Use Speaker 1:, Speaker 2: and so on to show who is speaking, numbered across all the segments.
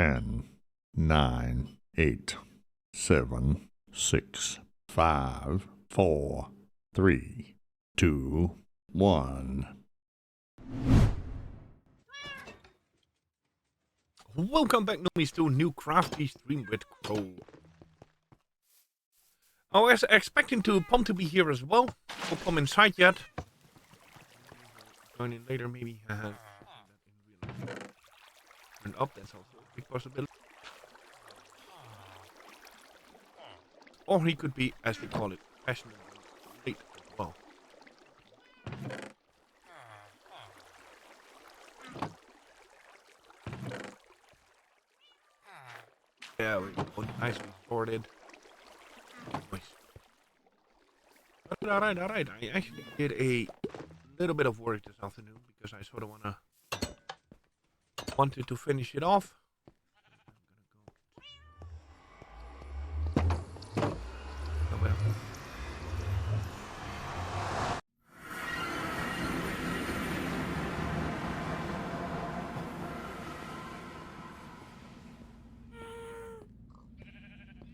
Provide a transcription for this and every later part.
Speaker 1: 10, 9, 8, 7, 6, 5, 4, 3, 2, 1.
Speaker 2: Welcome back, normies, to a new Crafty stream with Crow. I was expecting to Pom to be here as well. Won't come inside yet. Join in later, maybe. Turn up, that's also a big possibility. Or he could be, as we call it, passionate late as well. Yeah, we go nicely sorted. Nice. Alright. I actually did a little bit of work this afternoon because I sort of wanted to finish it off.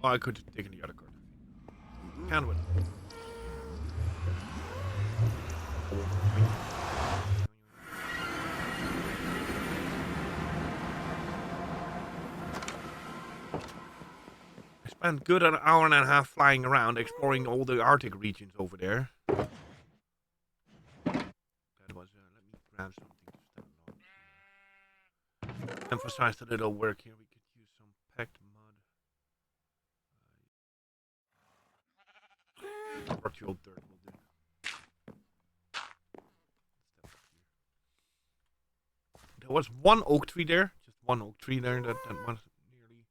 Speaker 2: Oh, I could have taken the other card. Can't win. I spent good an hour and a half flying around, exploring all the Arctic regions over there. That was, let me grab something to stand on. Emphasize the little work here. We could use some packed mud. Structural dirt will do. There was one oak tree there, just one oak tree there. That was nearly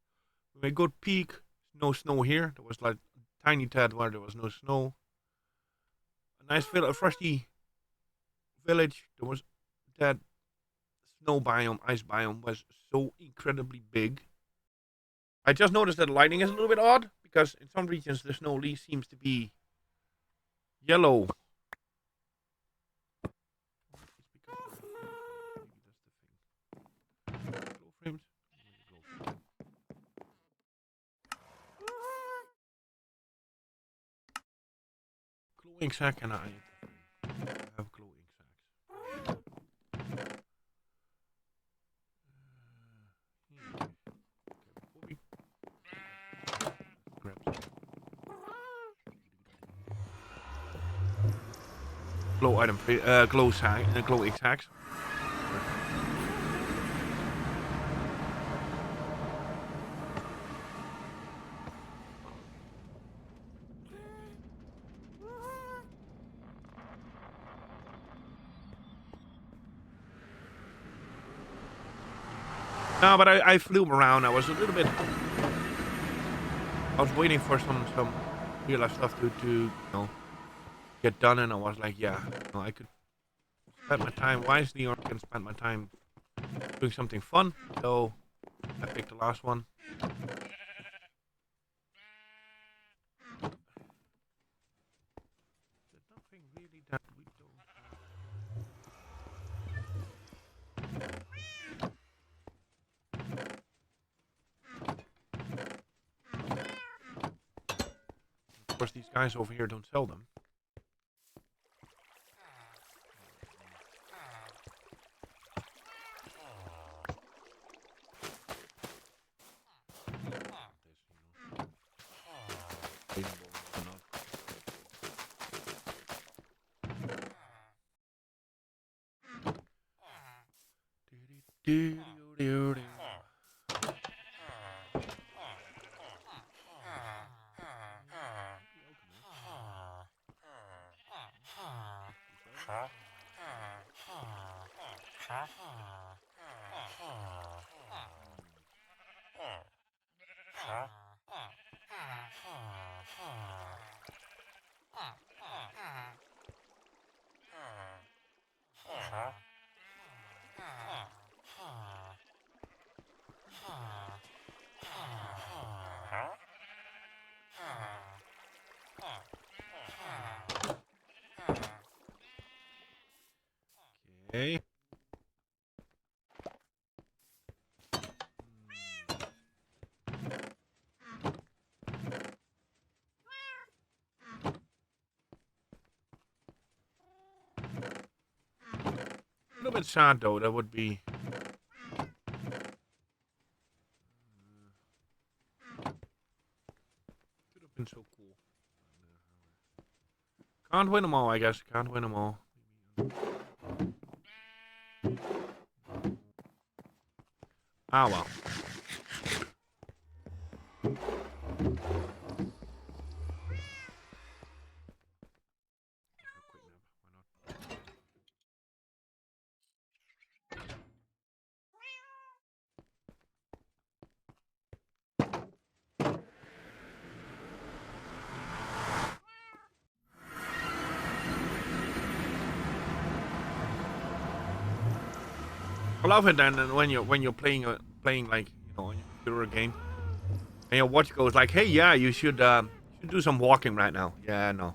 Speaker 2: a good peak. No snow here. There was like a tiny tad where there was no snow. A nice frosty village. There was that snow biome, ice biome was so incredibly big. I just noticed that the lighting is a little bit odd because in some regions the snow leaf seems to be yellow. Glowing sack and I have glowing sacks. Glow item, glow sack, glowing sacks. No, but I flew around. I was a little bit. I was waiting for some real life stuff to get done, and I was like, yeah, I could spend my time wisely, or I can spend my time doing something fun. So I picked the last one. There's nothing really that we don't. Of course, these guys over here don't sell them. Okay. little bit sad though. That would be. Could have been so cool. Can't win them all, I guess. Can't win them all. Ah well. I love it then when you're playing like on your computer game, and your watch goes like, "Hey, yeah, you should do some walking right now." Yeah, no.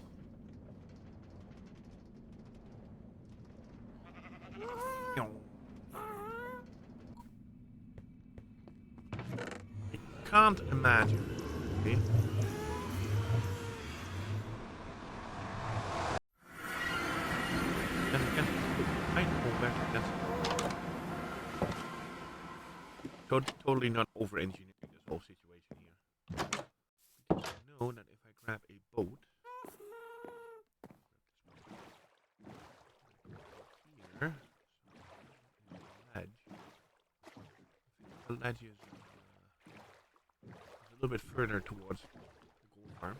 Speaker 2: I can't imagine. Okay. Then again, I know where to get. Totally not over-engineering this whole situation here. Because I know that if I grab a boat here, ledge. The ledge is a little bit further towards the gold farm.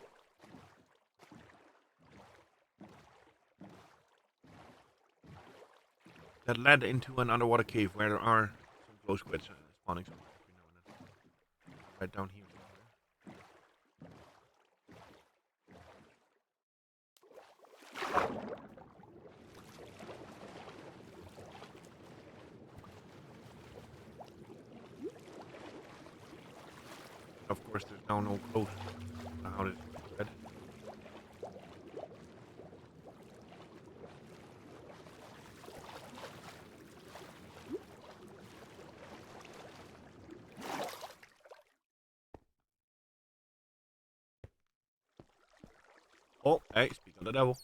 Speaker 2: That led into an underwater cave where there are some glow squids spawning somewhere every now and then. Right down here. Of course, there's now no close to how this is red. Oh, hey, speak of the devil.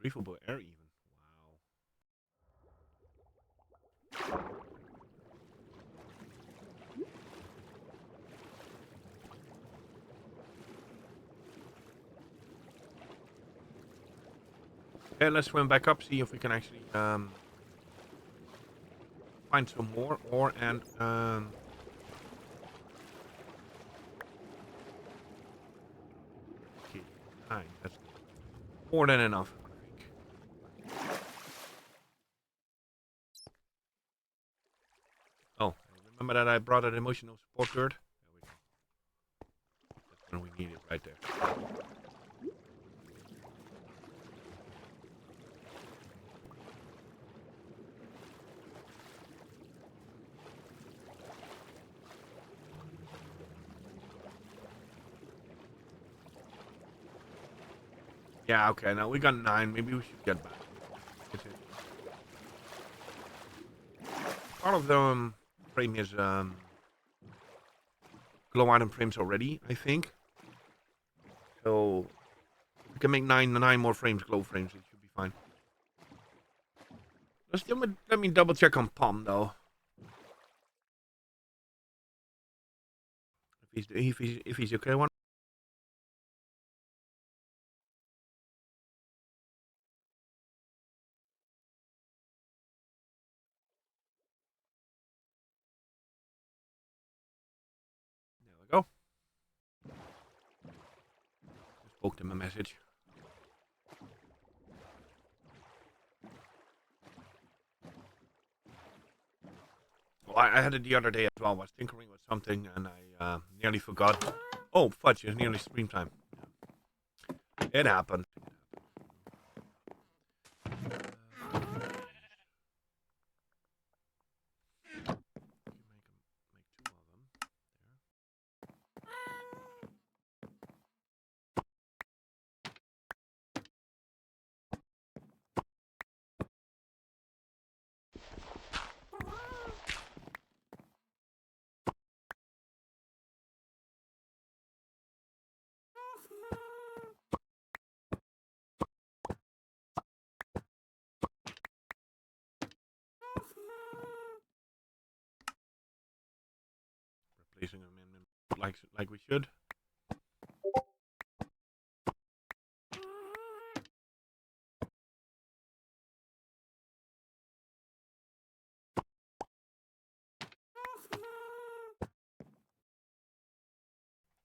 Speaker 2: Breathable air even. Wow. Okay, let's swim back up, see if we can actually find some more ore and okay, 9. That's more than enough, I think. Oh, remember that I brought an emotional support bird? There we go. That's when we need it right there. Yeah, okay, now we got 9. Maybe we should get back. Part of the frame is glow item frames already, I think. So we can make nine more frames, glow frames. It should be fine. Let me double check on Palm though. If he's okay one. There we go. Just spoke him a message. Well, I had it the other day as well. I was tinkering with something and I nearly forgot. Oh, fudge, it's nearly stream time. It happened. out like we should.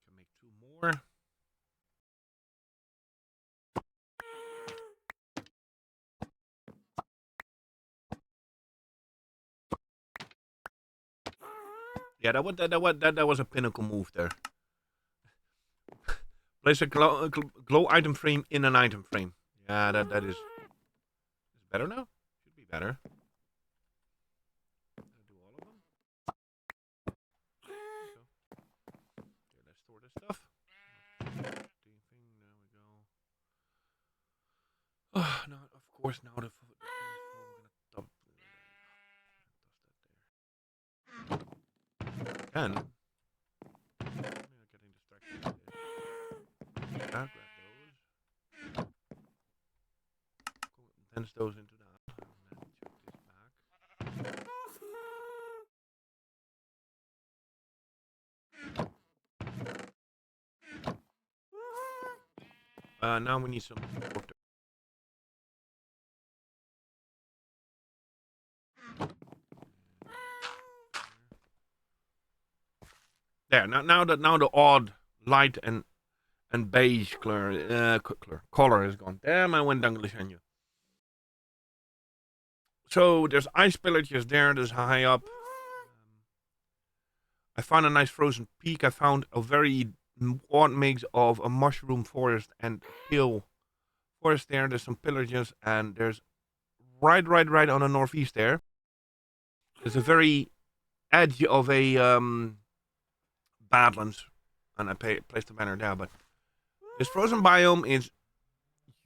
Speaker 2: Can make 2 more. Yeah, that was a pinnacle move there. Place a glow item frame in an item frame. Yeah, that is better now. Should be better. Do all of them. Okay, let's store this stuff. There we go. Now, of course, now the we're gonna dump that there. And getting distracted. Grab those. Condense those into that. And then chuck this back. Now we need some water. There. Now the odd light and beige color is gone. Damn, I went English on you. So there's ice pillages there. There's high up. I found a nice frozen peak. I found a very odd mix of a mushroom forest and hill forest there. There's some pillages, and there's right on the northeast there. There's a very edge of a badlands, and I placed the banner there. But this frozen biome is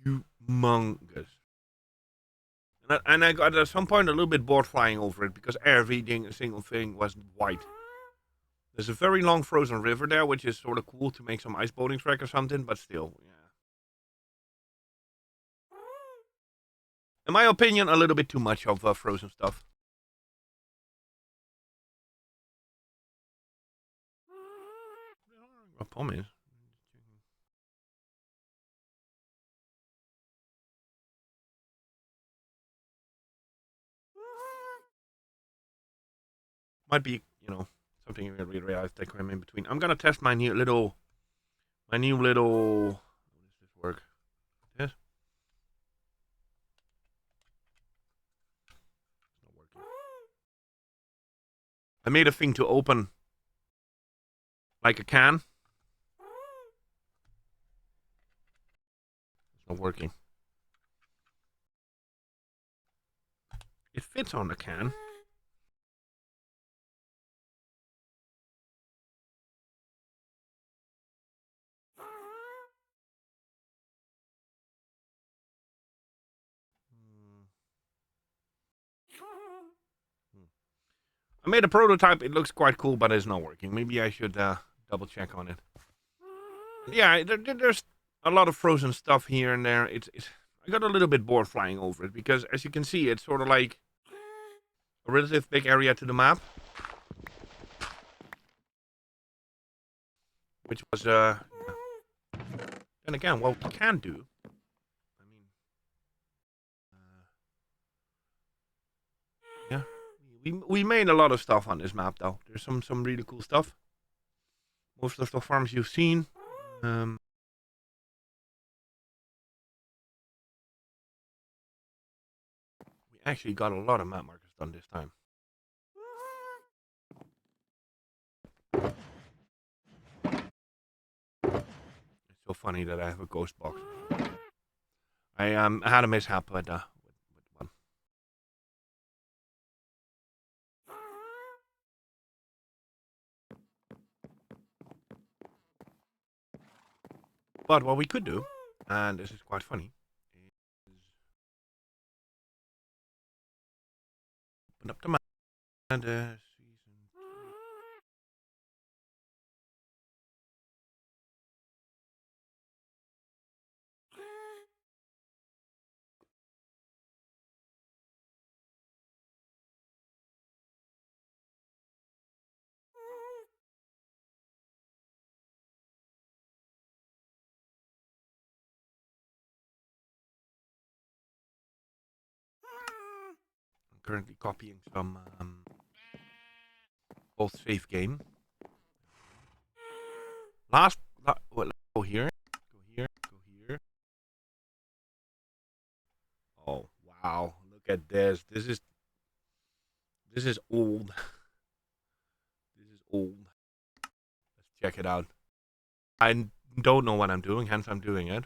Speaker 2: humongous. And I got at some point a little bit bored flying over it because every single thing was white. There's a very long frozen river there, which is sort of cool to make some ice boating track or something, but still, yeah. In my opinion, a little bit too much of frozen stuff. A promise. Might be, something you really realize that I'm in between. I'm gonna test my new little. How does this work? Yes. It's not working. I made a thing to open like a can. It's not working. It fits on the can. I made a prototype. It looks quite cool, but it's not working. Maybe I should double check on it. Yeah, there's a lot of frozen stuff here and there. I got a little bit bored flying over it because, as you can see, it's sort of like a relative big area to the map, which was yeah. Then again, what we can do. I mean, yeah, we made a lot of stuff on this map though. There's some really cool stuff. Most of the farms you've seen. We actually got a lot of map markers done this time. It's so funny that I have a ghost box. I had a mishap with one. But what we could do, and this is quite funny, is open up the map and season 2. currently copying some old save game. Well, let's go here. Go here. Go here. Oh wow! Look at this. This is old. This is old. Let's check it out. I don't know what I'm doing, hence I'm doing it.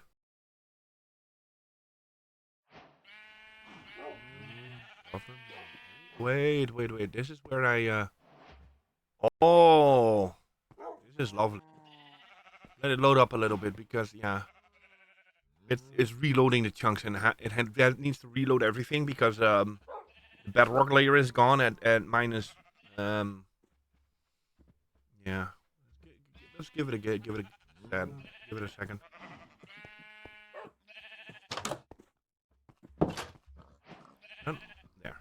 Speaker 2: Wait. This is where I. Oh, this is lovely. Let it load up a little bit because yeah, it's reloading the chunks and it needs to reload everything because the bedrock layer is gone at minus. Yeah. Let's give it a give it a give it a second. And there.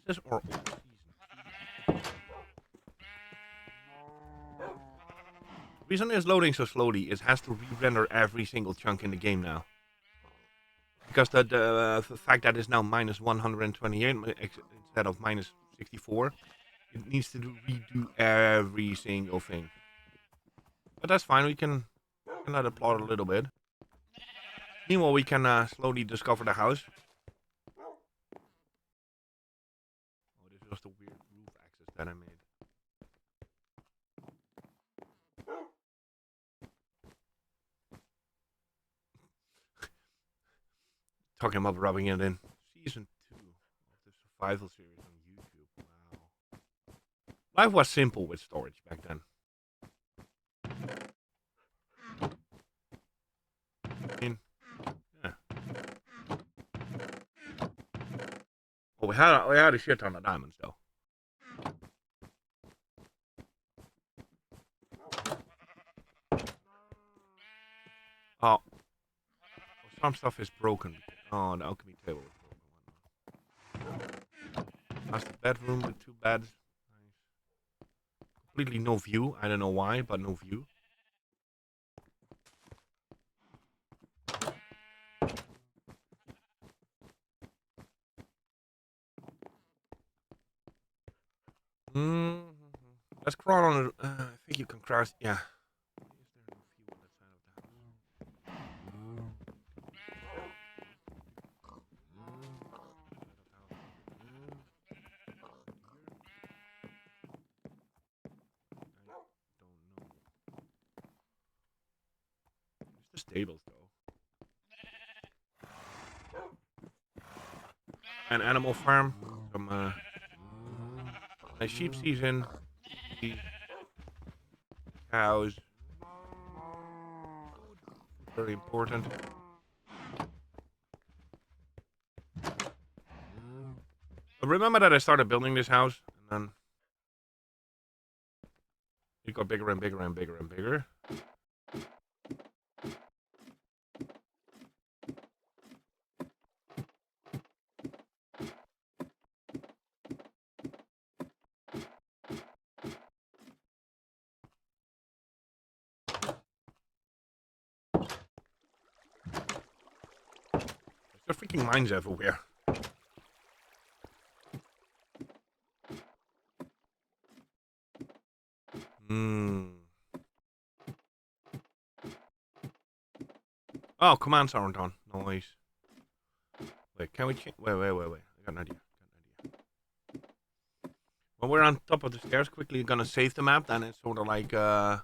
Speaker 2: This is our old season. The reason it's loading so slowly is it has to re-render every single chunk in the game now. Because the fact that it's now minus 128 instead of minus 64, it needs to redo every single thing. But that's fine, we can let it plot a little bit. Meanwhile, we can slowly discover the house. Oh, this was the weird roof access that I made. Talking about rubbing it in. Season 2 of the survival series on YouTube. Wow. Life was simple with storage back then. I mean, yeah. Well, we had a shit ton of diamonds though. Oh, some stuff is broken. Oh, the alchemy table is broken. That's the bedroom with 2 beds. Nice. Completely no view. I don't know why, but no view. Mm-hmm. Let's crawl on it. I think you can cross. Yeah. The stables though. An animal farm. Some a sheep season. Cows. Very important. But remember that I started building this house and then it got bigger and bigger and bigger and bigger. There's freaking mines everywhere. Oh, commands aren't on. Noise. Wait, can we change? Wait. I got an idea. When we're on top of the stairs, quickly gonna save the map. Then it's sort of like quit.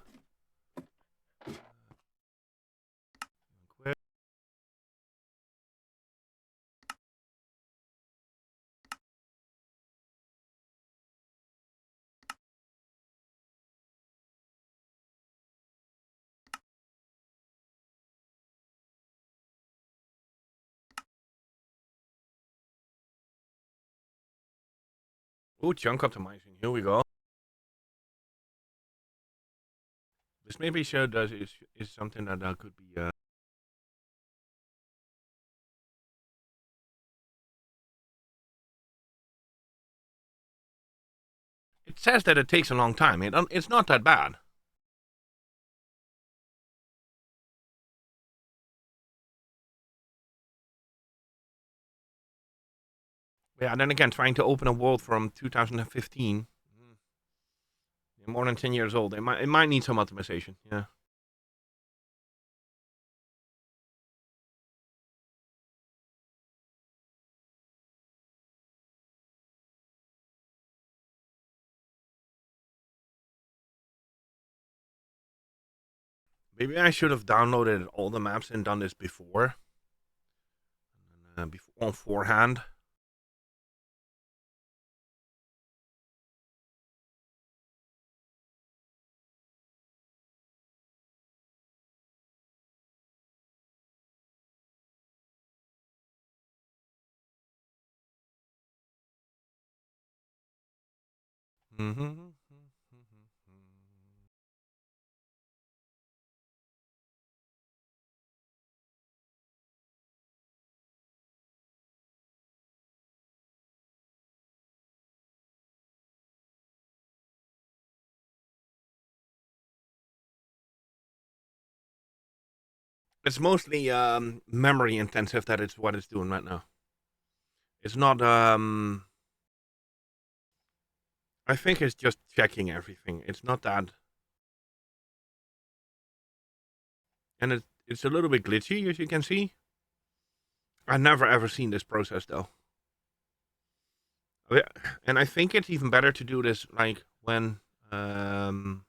Speaker 2: Oh, chunk optimizing. Here we go. This maybe should is something that could be. It says that it takes a long time. It's not that bad. Yeah, and then again, trying to open a world from 2015, more than 10 years old, it might need some optimization. Yeah. Maybe I should have downloaded all the maps and done this before, before on forehand. Mm-hmm. It's mostly memory intensive that it's what it's doing right now. It's not. I think it's just checking everything. It's not that, and it's a little bit glitchy as you can see. I've never ever seen this process though. Yeah, and I think it's even better to do this like when how do you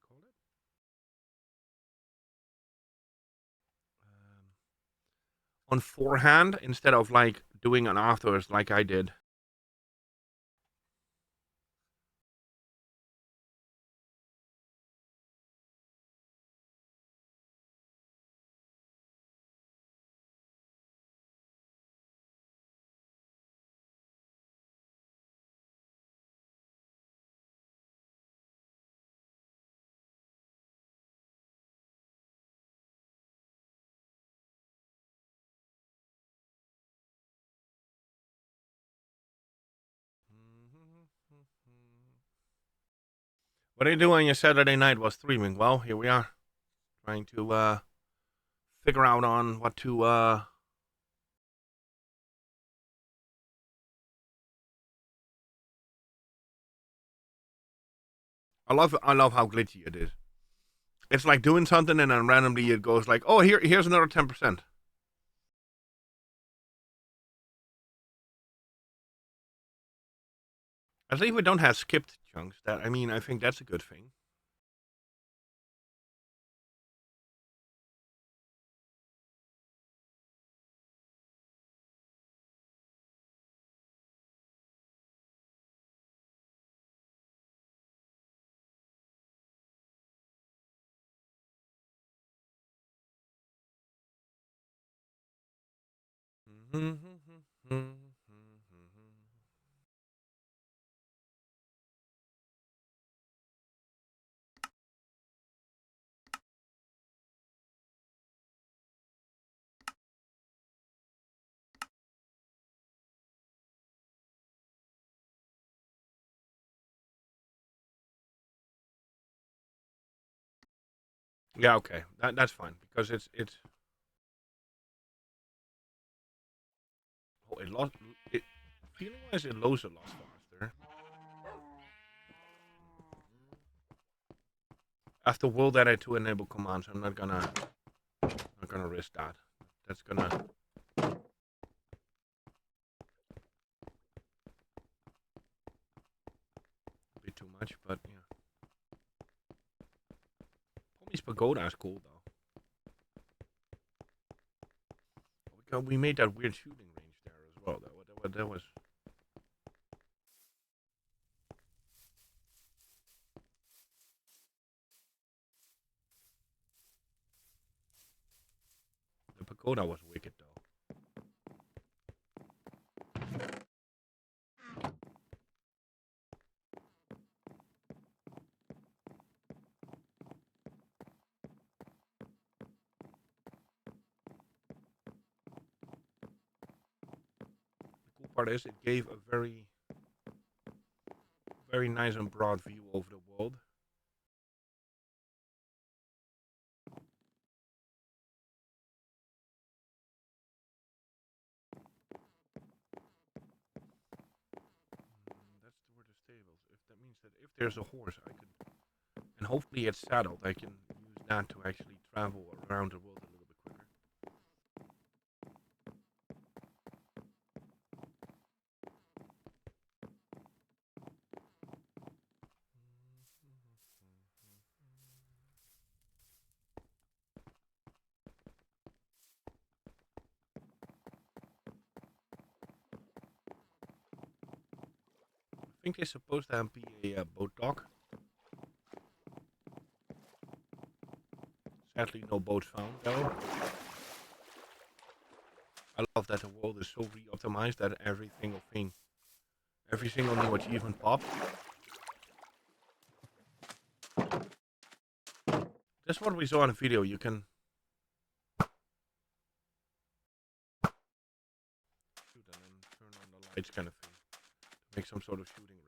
Speaker 2: call it? On forehand instead of like doing it afterwards like I did. What are you doing your Saturday night while streaming? Well, here we are, trying to figure out on what to I love how glitchy it is. It's like doing something and then randomly it goes like, oh, here's another 10%. At least we don't have skipped chunks. That I think that's a good thing. Yeah, okay, that's fine because it's. Oh, it lost. It feeling wise, it loads a lot faster. After world edit to enable commands, I'm not gonna risk that. That's gonna be too much. But yeah, Pommy's pagoda is cool though. We made that weird shooting range there as well. That was. The pagoda was wicked though. The cool part is it gave a very nice and broad view over the world. there's a horse, I could, and hopefully it's saddled. I can use that to actually travel around the world a little bit quicker. I think there's supposed to be a boat dock. Sadly, no boats found though. I love that the world is so re-optimized that every single thing, every single new achievement pops. That's what we saw in the video. You can shoot and then turn on the lights kind of thing to make some sort of shooting range.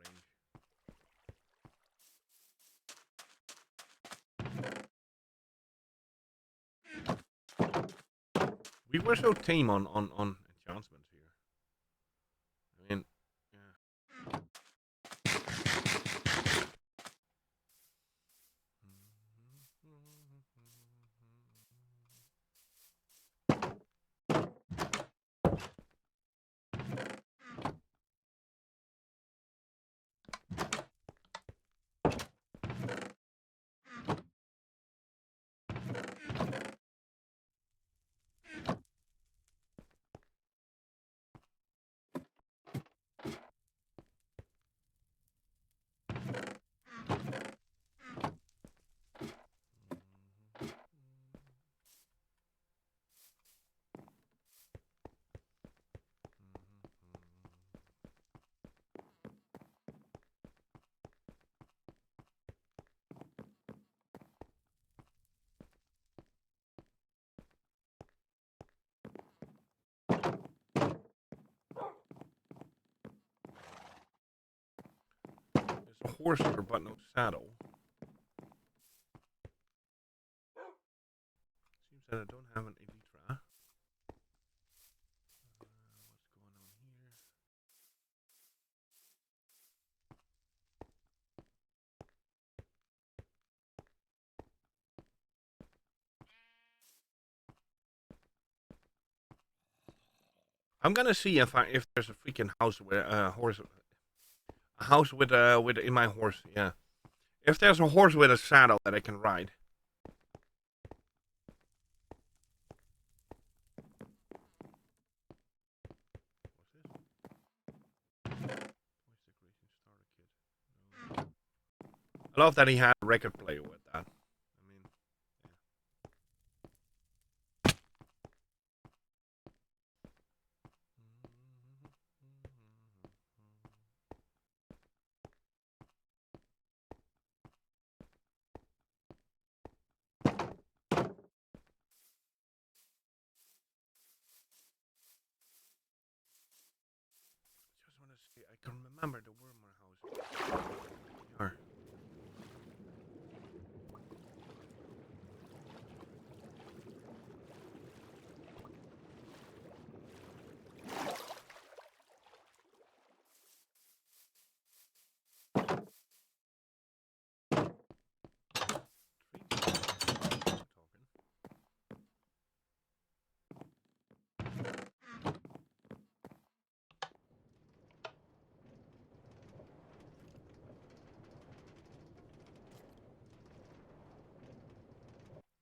Speaker 2: We were so tame on enhancements here. I mean, yeah. There's a horse here, but no saddle. Seems that I don't have an elytra. What's going on here? I'm gonna see if there's a freaking house with a horse, a house with in my horse. Yeah, if there's a horse with a saddle that I can ride. What's this? Voice decoration starter kit. No. I love that he had a record player with that. I mean, just want to see. I can remember the Wormer house. Here.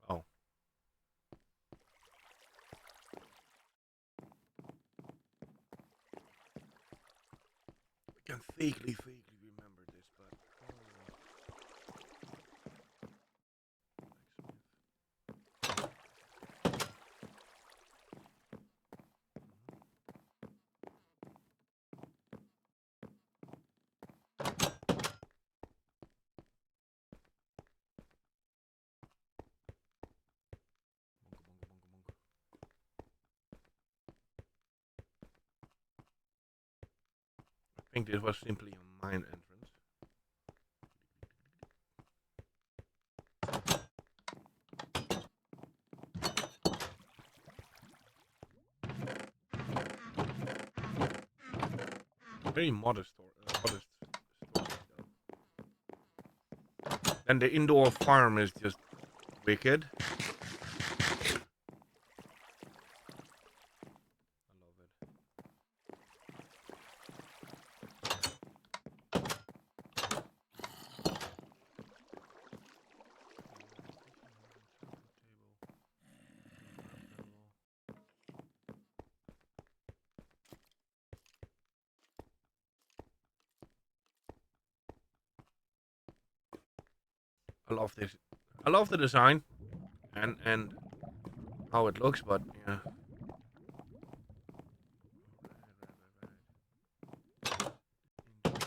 Speaker 2: Talking. Oh. I can vaguely remember this, but I think this was simply a mine entrance. Very modest store. Modest store though. And the indoor farm is just wicked. I love it. I love this. I love the design and how it looks, but yeah.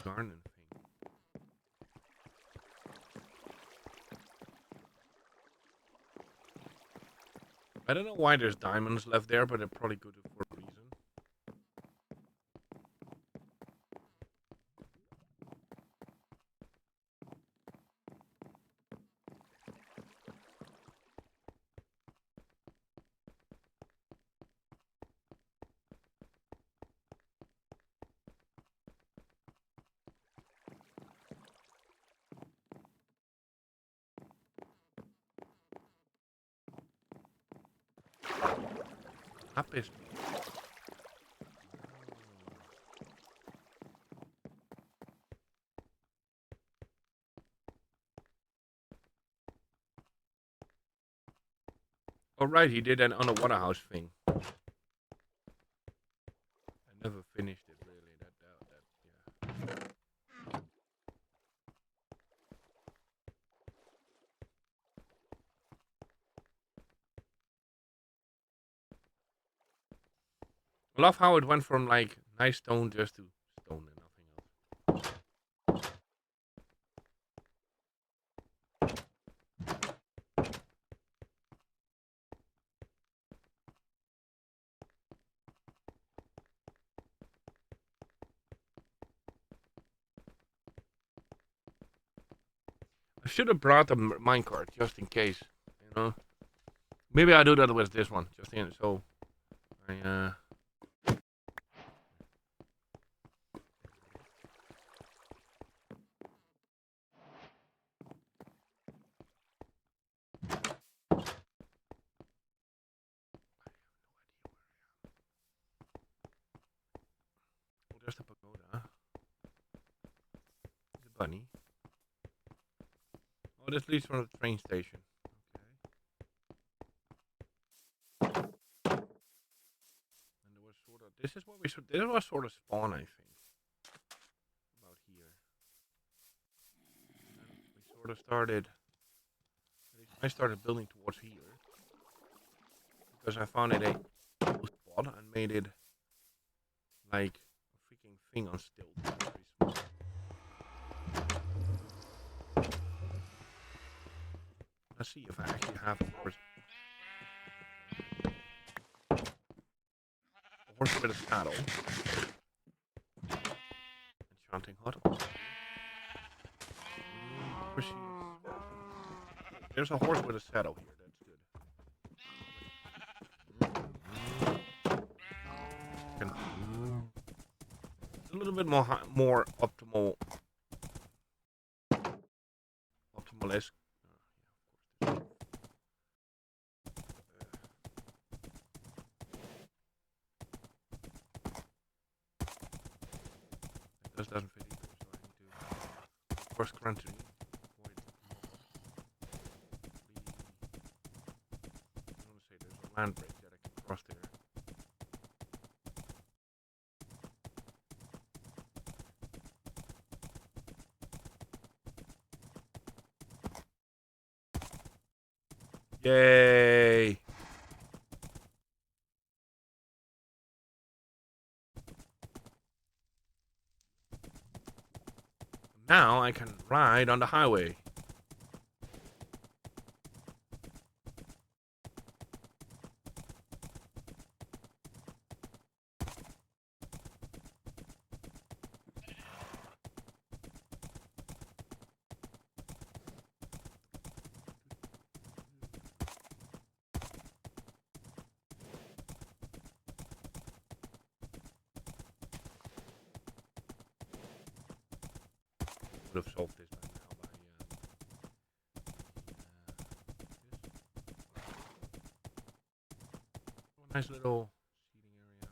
Speaker 2: Garden thing. I don't know why there's diamonds left there, but they're probably good for a reason. That pissed me. Oh right, he did an underwater house thing. I never finished it really. Yeah. I love how it went from like nice stone just to stone and nothing else. I should have brought a minecart just in case, you know. Maybe I'll do that with this one, just in so I Oh, there's the pagoda. The bunny. Oh, this leads from the train station. Okay. And there was sort of this is what we should. This was sort of spawn, I think. About here. And we sort of started. I started building towards here because I found it a cool spot and made it like a freaking thing on stilts. Very small. Let's see if I actually have a horse. A horse with a saddle. Enchanting hut. There's a horse with a saddle here. That's good. It's a little bit more optimalist. This doesn't fit either, so I need to, of course, crunch it. I want to say there's a land bridge that I can cross there. Yay! Now I can ride on the highway. Would have solved this by now, but Nice little seating area.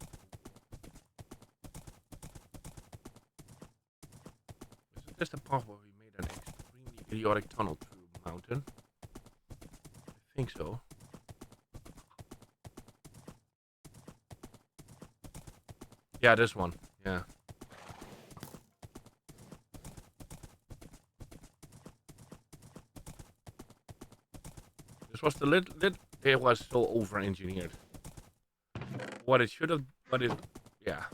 Speaker 2: Isn't this the part where we made an extremely idiotic tunnel through the mountain? I think so. Yeah, this one. Yeah. This was the it was so over-engineered. What it should have, but it, yeah.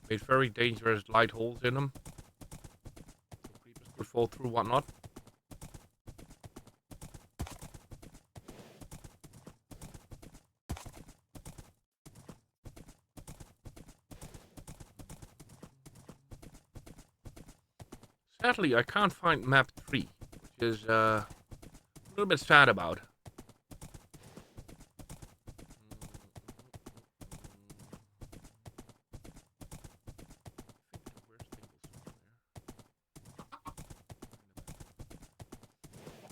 Speaker 2: Made very dangerous light holes in them. So creepers could fall through, whatnot. Sadly, I can't find map 3, which is a little bit sad about.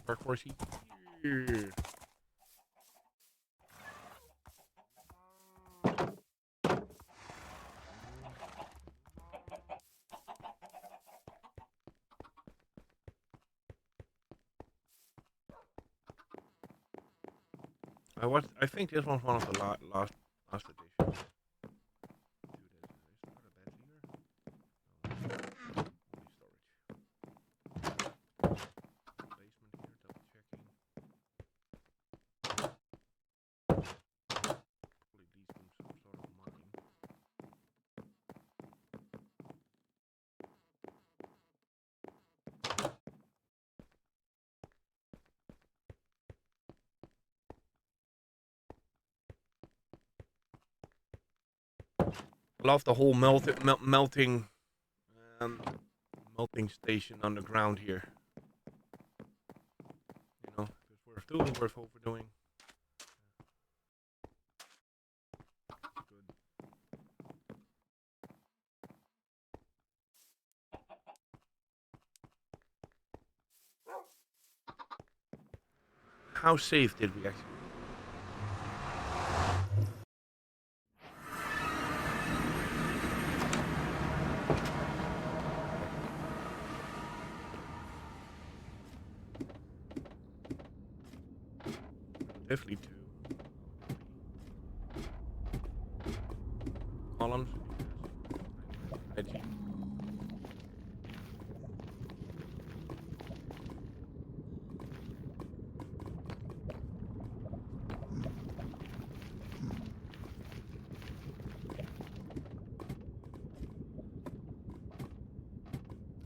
Speaker 2: Dark horsey. Here. I think this one's one of the last editions. Love the whole melting station underground here. You know, it's worth doing, worth overdoing. Good. How safe did we actually? Definitely two. Columns. Edgy.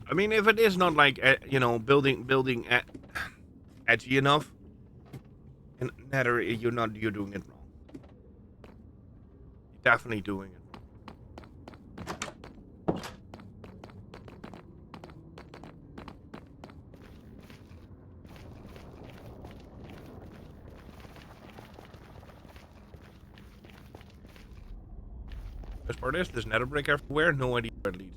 Speaker 2: I mean, if it is not like you know, building edgy enough, in Nether, you're doing it wrong. You're definitely doing it wrong. Best part is there's Nether brick everywhere. No idea where it leads.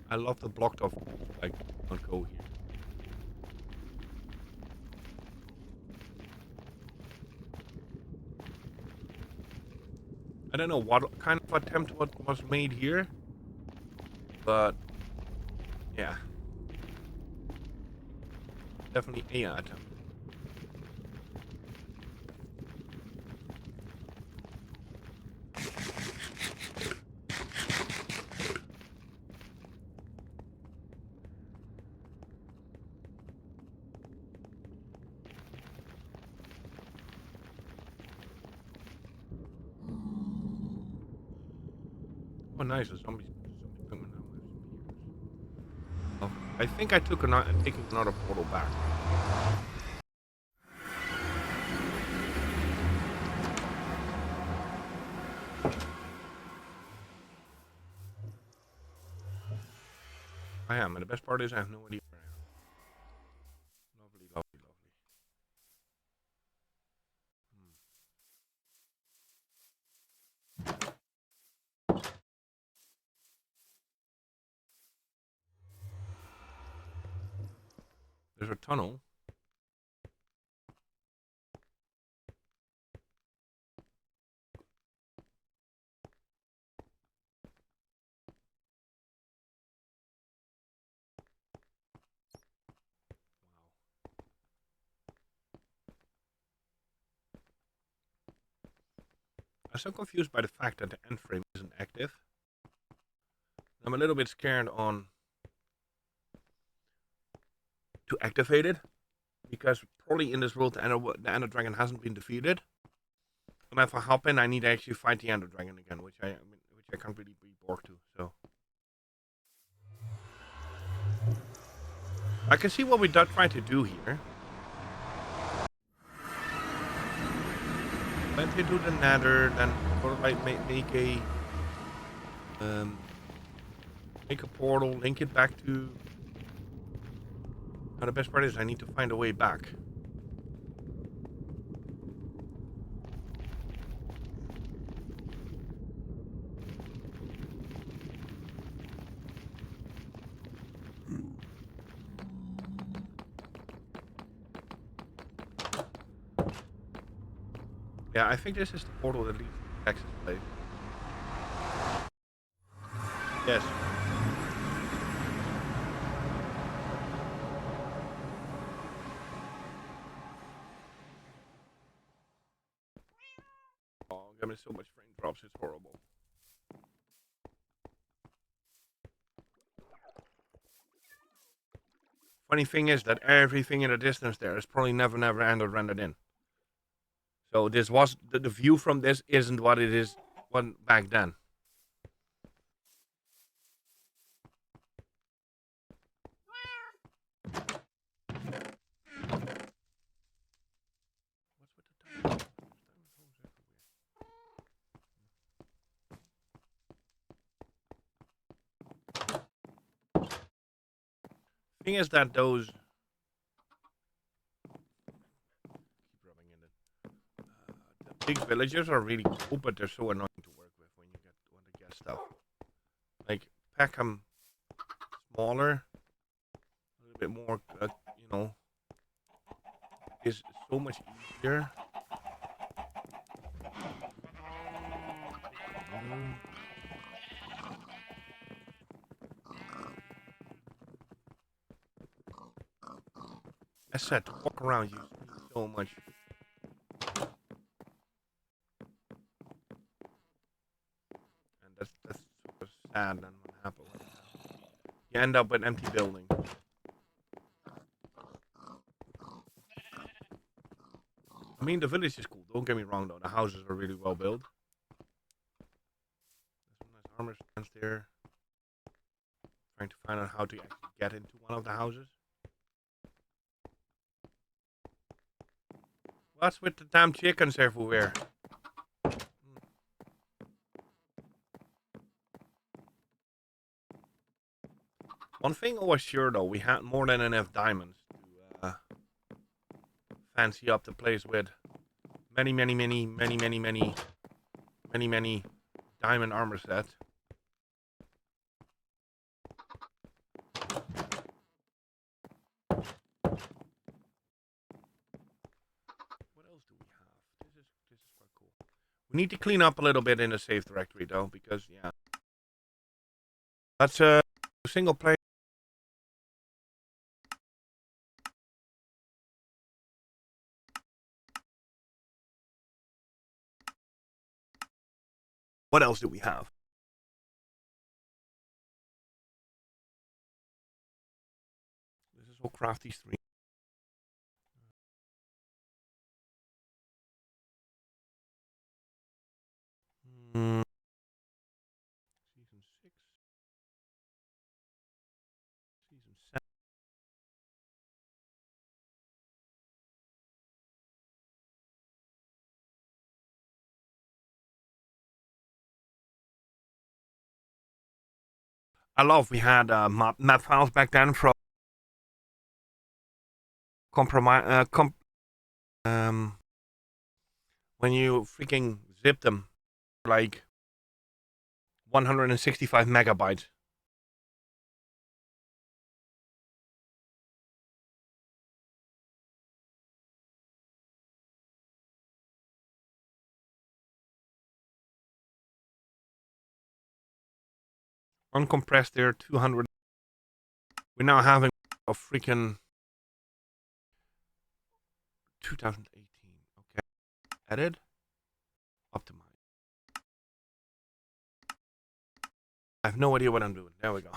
Speaker 2: I love the blocked off, like, don't go here. I don't know what kind of attempt was made here, but yeah, definitely an attempt. Oh, nice, a zombie coming now. Oh, I think I took taking another portal back. I am, and the best part is I have no idea where I am. Lovely, lovely, lovely. There's a tunnel. I'm so confused by the fact that the end frame isn't active. I'm a little bit scared on to activate it because probably in this world the Ender Dragon hasn't been defeated. And if I hop in, I need to actually fight the Ender Dragon again, which I can't really be bored to. So I can see what we're trying to do here. Went into the Nether, then sort of like make a portal, link it back to. Now the best part is I need to find a way back. Yeah, I think this is the portal that leads to the Texas place. Yes. Oh, I'm getting so much frame drops, it's horrible. Funny thing is that everything in the distance there is probably never rendered in. So this was the view from this isn't what it is back then. What's with the time? Thing is that those keep rubbing in it. The big villagers are really cool, but they're so annoying to work with when to get stuff. Like Peckham, smaller, a little bit more, is so much easier. I said to walk around you so much. And that's super sad then what happened. You end up with an empty building. I mean the village is cool, don't get me wrong though. The houses are really well built. There's some nice armor stands there. Trying to find out how to actually get into one of the houses. What's with the damn chickens everywhere? One thing I was sure though, we had more than enough diamonds to fancy up the place with many diamond armor sets. What else do we have? This is quite cool. We need to clean up a little bit in the save directory though, because yeah, that's a single player. What else do we have? This is all Crafty stream. Season 6. Season 7. I love we had map files back then from compromise. When you freaking zip them, like 165 megabytes. Uncompressed there, 200. We're now having a freaking 2018. Okay. Edit. Optimize. I have no idea what I'm doing. There we go.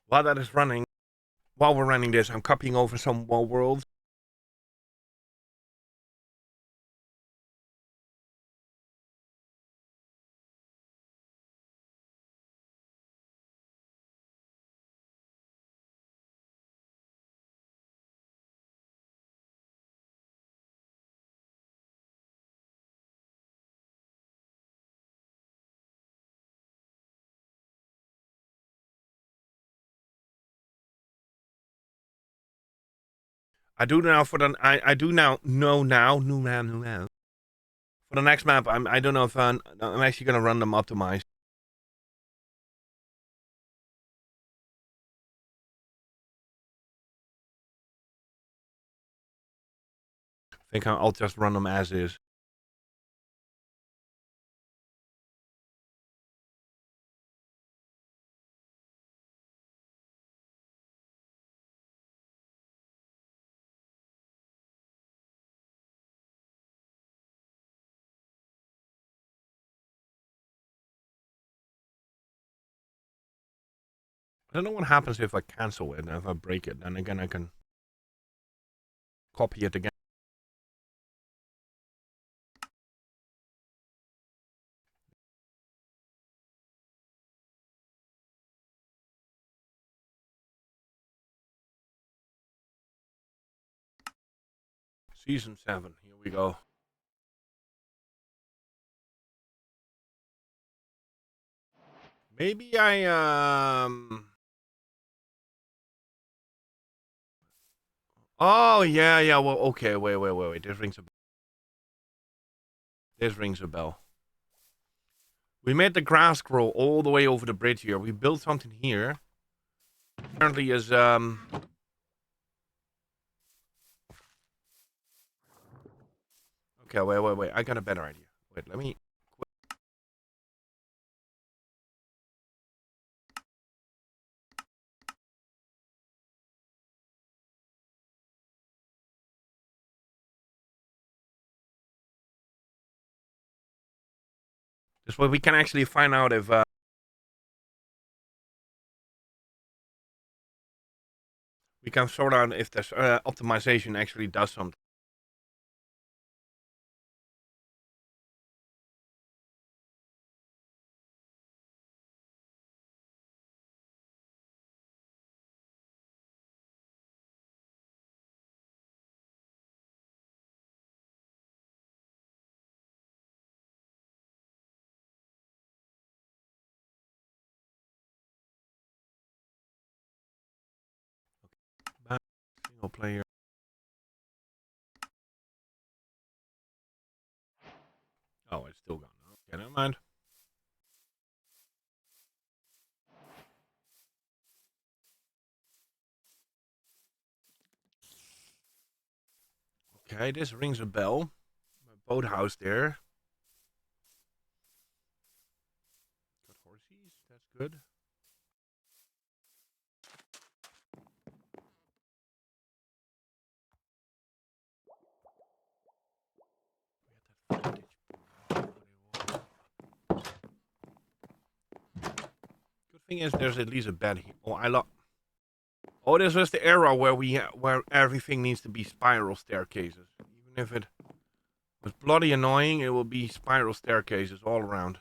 Speaker 2: While that is running, while we're running this, I'm copying over some wall worlds. I do now for the I do now know now for the next map. I don't know if I'm actually gonna run them optimized. I think I'll just run them as is. I don't know what happens if I cancel it and if I break it. Then again, I can copy it again. Season 7. Here we go. Maybe I. Oh yeah, yeah. Well, okay. Wait. This rings a bell. We made the grass grow all the way over the bridge here. We built something here. Apparently is Okay, wait. I got a better idea. Wait, let me. This way we can actually find out if we can sort out if this optimization actually does something. Back, single player. Oh, it's still gone. Okay, never mind. Okay, this rings a bell. My boathouse there. Got horses. That's good. We had that footage. Good Thing is, there's at least a bed here. Oh, Oh, this was the era where where everything needs to be spiral staircases. Even if it was bloody annoying, it will be spiral staircases all around.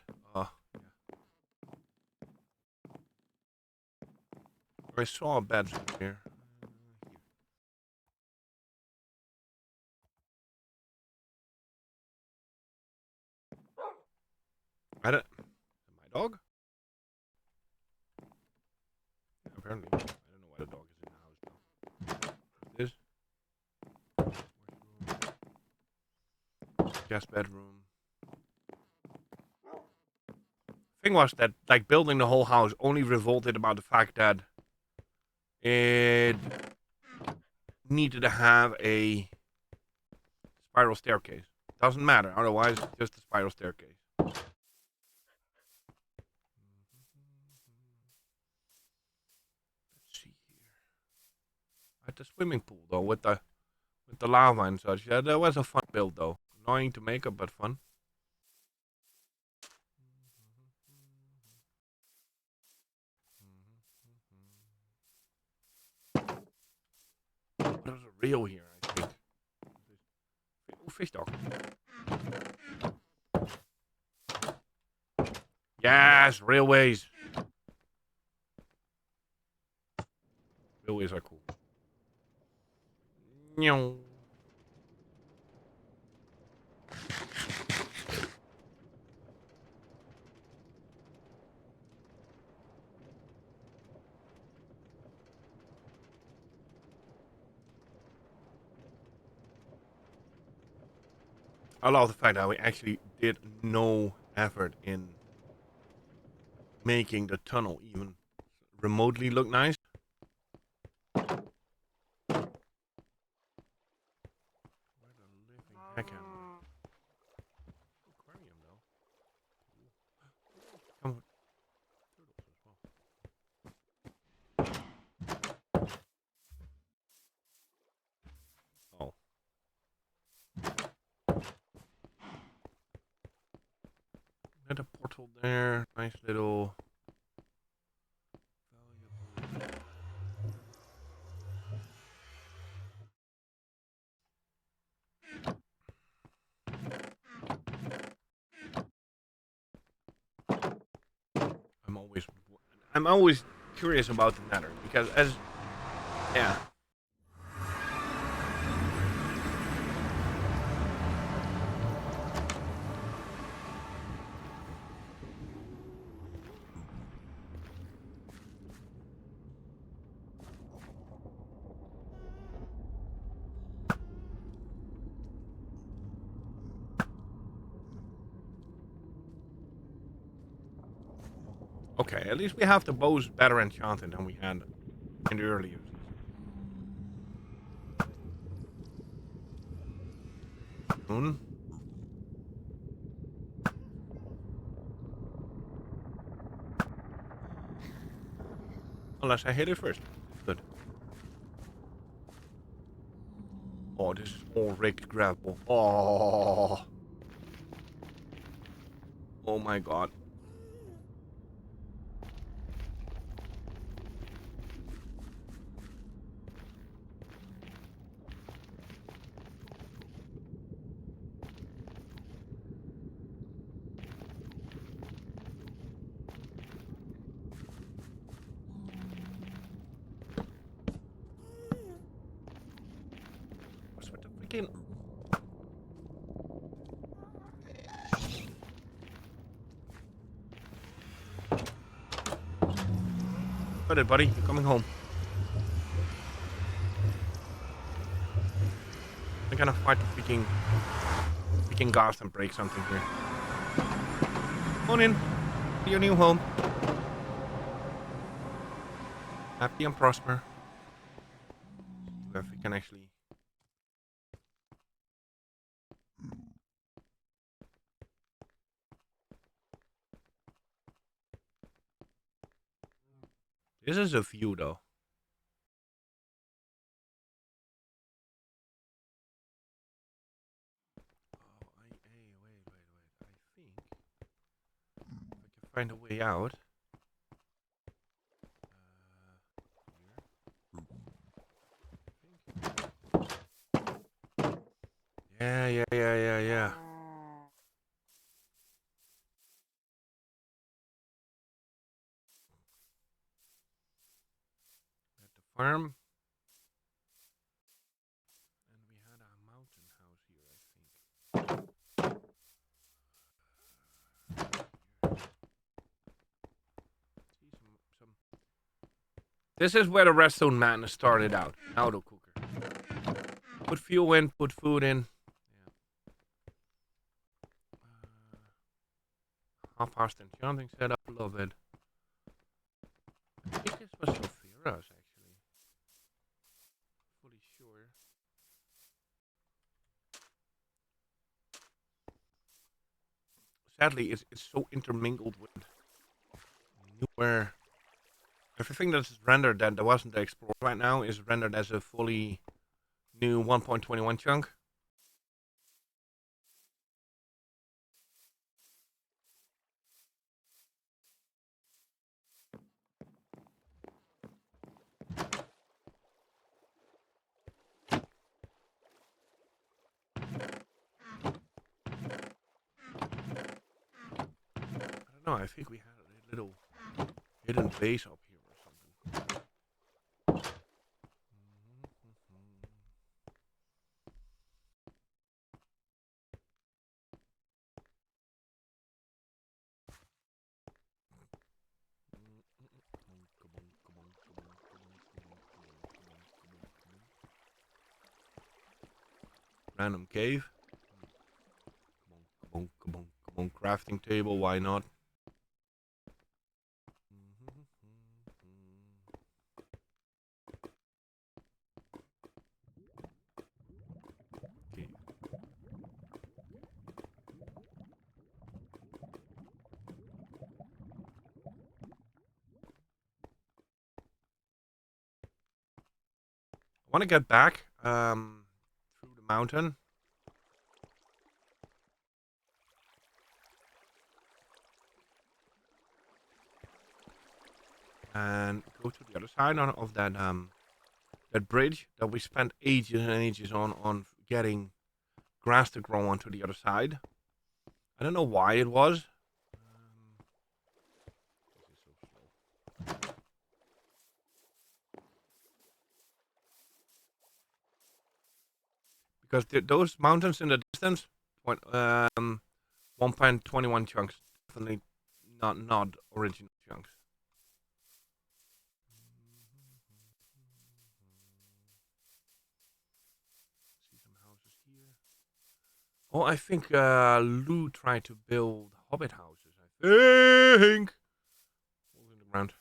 Speaker 2: I saw a bed here. I don't. My dog? Yeah, apparently. I don't know why the dog is in the house though. This. Guest bedroom. Thing was that like building the whole house only revolted about the fact that it needed to have a spiral staircase. Doesn't matter otherwise, it's just a spiral staircase. Let's see here. At the swimming pool though, with the lava and such. Yeah, that was a fun build though. Annoying to make up, but fun. There's a reel here, I think. Oh, fish dog. Yes, railways. Railways are cool. Meow. I love the fact that we actually did no effort in making the tunnel even remotely look nice. Where the living heck am I? Aquarium though. Come on. Turtles as well. Oh. Another portal there. Nice little. I'm always, I'm always curious about the Nether because yeah. Okay, at least we have the bows better enchanted than we had in the earlier season. Moon. Unless I hit it first. Good. Oh, this is all rigged gravel. Oh. Oh my god. What's with the freaking... Got it, buddy. You're coming home. I'm gonna fight the freaking ghost and break something here. Come on in. To your new home. Happy and prosper. If we can actually... This is a view though. Oh, wait. I think if I can find a way out. Yeah. At the farm. And we had a mountain house here, I think. See some. This is where the redstone madness started out. Auto cooker. Put fuel in, put food in. Yeah. Half-past enchanting setup. Love it. I think this was Sophira's actually. Fully sure. Sadly, it's so intermingled with newer. Everything that's rendered that wasn't explored right now is rendered as a fully new 1.21 chunk. I don't know. I think we had a little hidden base up here or something. Random cave. Come on. Crafting table. Why not? Okay. I want to get back through the mountain. And go to the other side of that bridge that we spent ages and ages on getting grass to grow onto the other side. I don't know why it was. This is so slow. Because those mountains in the distance, 1.21 chunks, definitely not original chunks. See some houses here. Oh, I think Lou tried to build hobbit houses. I think. Holes in the ground.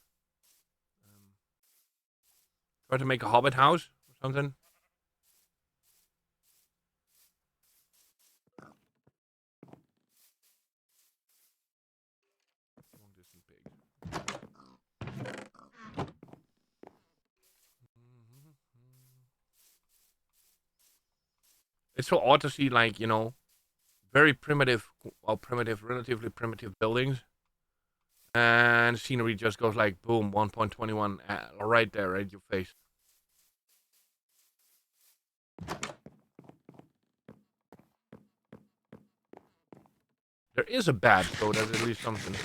Speaker 2: Try to make a hobbit house or something. Long distance pigs. It's so odd to see, like, very primitive, relatively primitive buildings, and scenery just goes like boom, 1.21 right there, right your face. There is a bad, so there's at least something.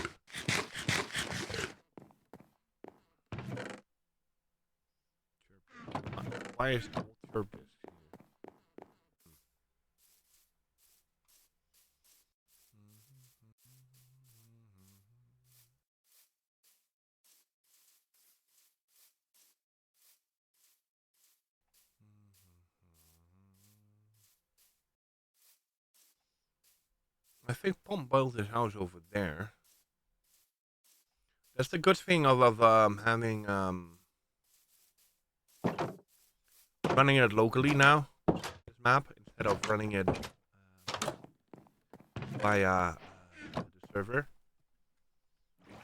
Speaker 2: Why is the chirp here? I think Pom built his house over there. That's the good thing of having running it locally now. This map instead of running it via the server,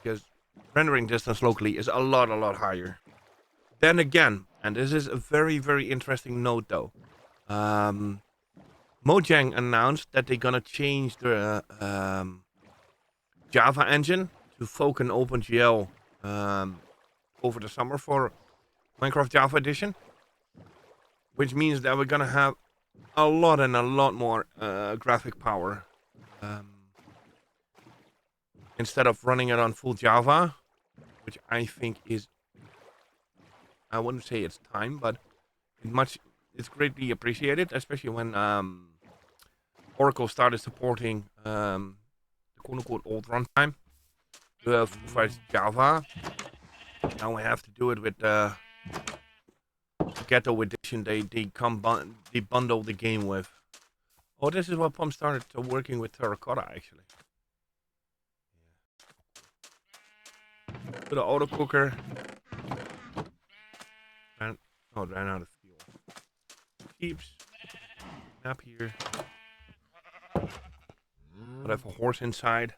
Speaker 2: because rendering distance locally is a lot higher. Then again, and this is a very interesting note though. Mojang announced that they're gonna change the Java engine to Vulkan OpenGL over the summer for Minecraft Java Edition, which means that we're gonna have a lot and a lot more graphic power. Um, Instead of running it on full Java, which I think is, I wouldn't say it's time, but it's greatly appreciated, especially when Oracle started supporting the quote-unquote old runtime for Java. Now we have to do it with Ghetto Edition. They bundle the game with. Oh, this is what Pump started working with Terracotta actually. To the auto cooker. It ran out of fuel. Keeps up here. But I have a horse inside.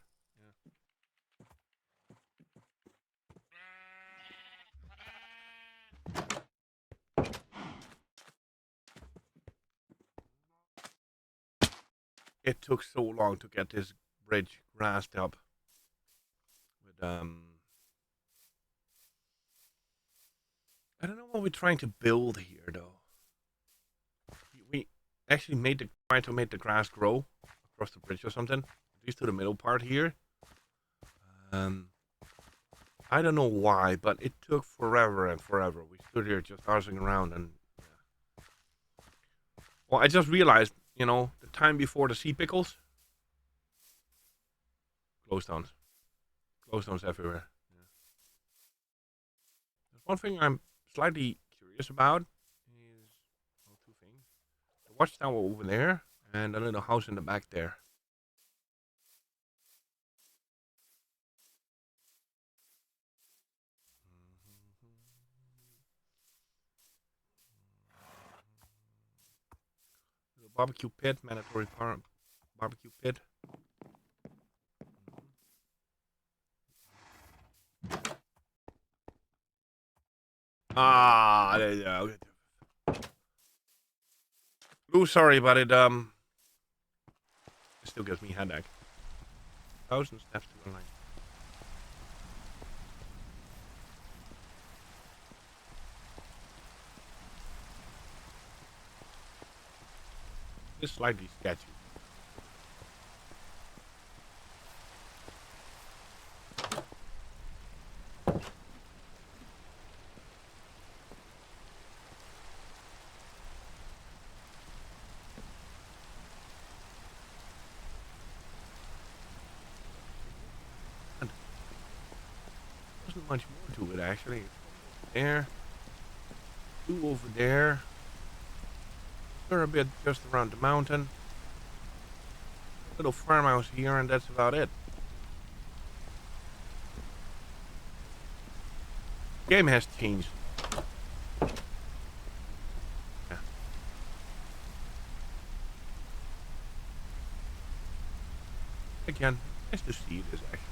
Speaker 2: It took so long to get this bridge grassed up. But I don't know what we're trying to build here though. We actually trying to make the grass grow across the bridge or something. At least to the middle part here. I don't know why, but it took forever and forever. We stood here just arsing around and yeah. Well, I just realized, the time before the sea pickles. Glowstones. Glowstones everywhere. Yeah. There's one thing I'm slightly curious about is, well, two things. The watchtower over there and a little house in the back there. The barbecue pit, mandatory barbecue pit. Ah, there you go. Ooh, sorry, but it still gives me headache. 1,000 steps to the line. It's slightly sketchy. Wasn't much more to it actually. There, two over there. We're a bit just around the mountain. Little farmhouse here, and that's about it. Game has changed. Yeah. Again, nice to see this actually.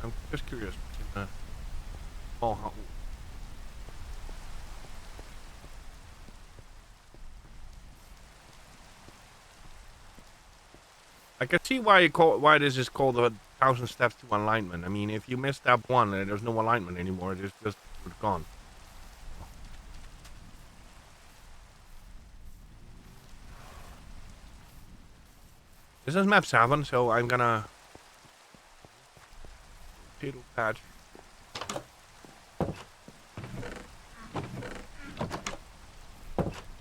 Speaker 2: I'm just curious. How I can see why this is called 1,000 steps to alignment. I mean, if you miss step one, there's no alignment anymore. It's just gone. This is map 7, so I'm gonna potato patch.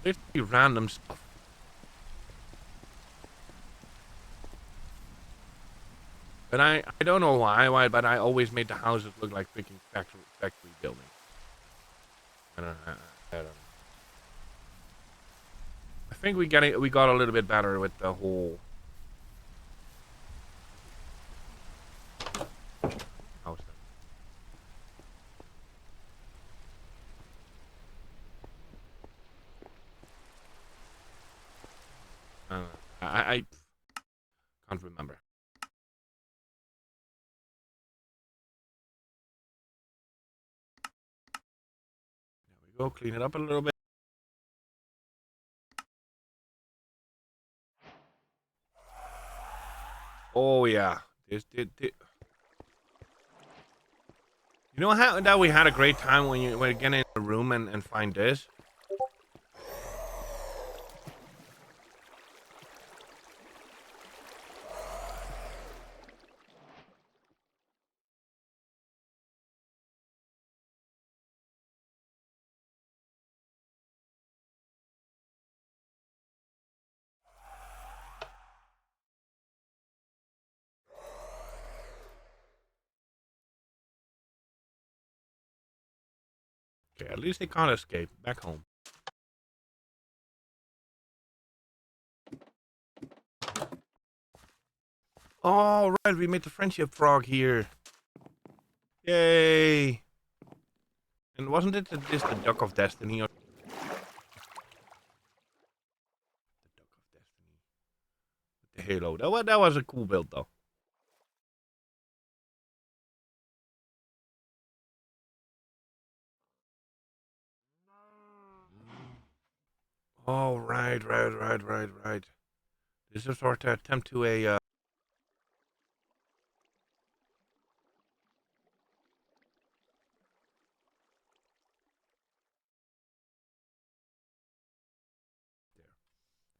Speaker 2: There's random stuff. But I don't know why, but I always made the houses look like freaking factory buildings. I don't know. I think we got a little bit better with the whole house. I can't remember. There we go. Clean it up a little bit. Oh yeah. You know how that we had a great time when you get in the room and find this? Okay, at least they can't escape. Back home. All right, we made the friendship frog here. Yay! And wasn't it this the Duck of Destiny? Or the Duck of Destiny. With the halo. That was a cool build though. Oh, right. This is sort of attempt to a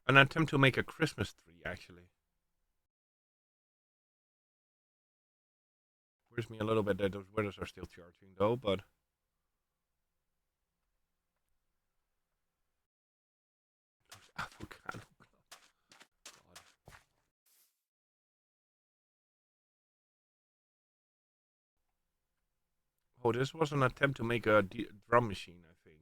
Speaker 2: an attempt to make a Christmas tree, actually. Worries me a little bit that those windows are still charging, though, but... Those avocado clubs. God. Oh, this was an attempt to make a drum machine, I think.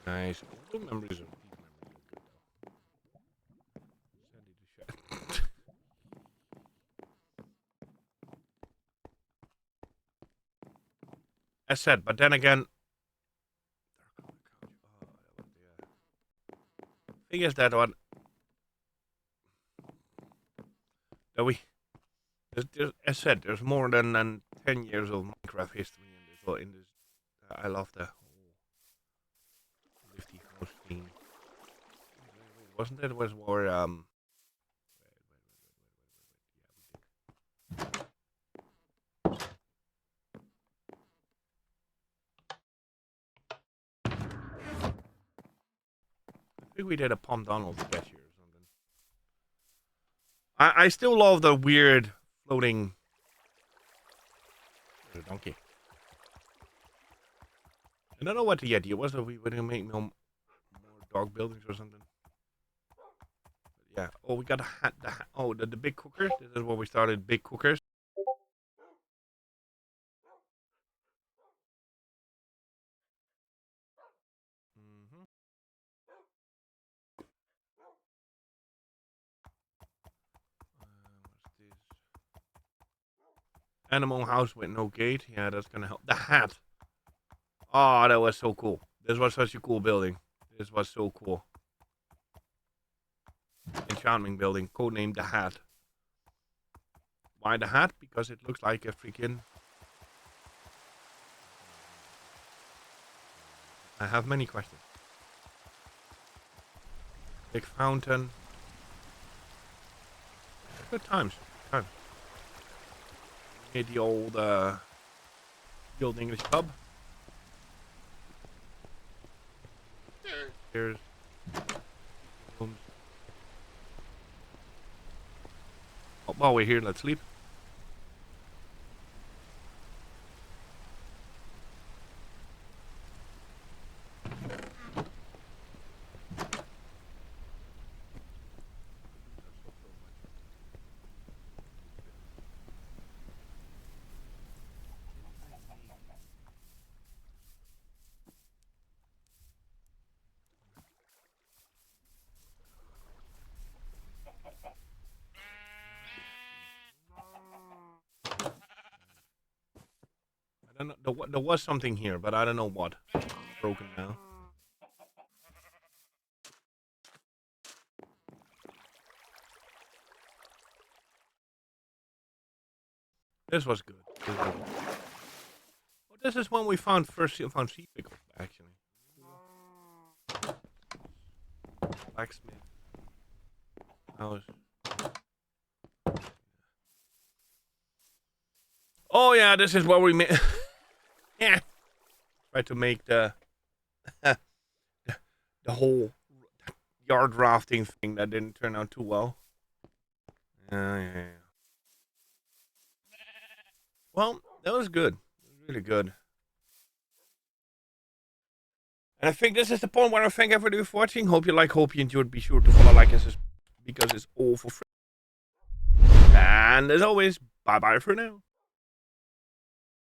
Speaker 2: Nice. All memories are these memories are good though. Sandy the Shed. As said, but then again, thing is that one that we as said, there's more than 10 years of Minecraft history in this. Well, in this, I love the whole lifty house theme. Wait, wasn't it? It was more I think we did a Palm Donald sketch here or something. I still love the weird floating. There's a donkey. I don't know what the idea was that we were gonna make more dog buildings or something. Yeah. Oh, we got a hat. Oh, the big cookers. This is where we started. Big cookers. Mm-hmm. What's this? Animal house with no gate. Yeah, that's gonna help. The hat. Oh, that was so cool. This was such a cool building. This was so cool. Enchanting building, codenamed the Hat. Why the Hat? Because it looks like a freaking... I have many questions. Big fountain. Good times. Good times. Made the old English pub. Here's rooms. Oh, while we're here, let's sleep. I don't know. There was something here, but I don't know what. It's broken now. This was good. Oh, this is when we found sea pickles, actually. Blacksmith house. Oh yeah, this is what we made. Yeah. Try to make the the whole yard rafting thing that didn't turn out too well. Yeah. Well, that was good. It was really good. And I think this is the point where I thank everybody for watching. Hope you enjoyed. Be sure to follow, like, and subscribe because it's all for free. And as always, bye bye for now.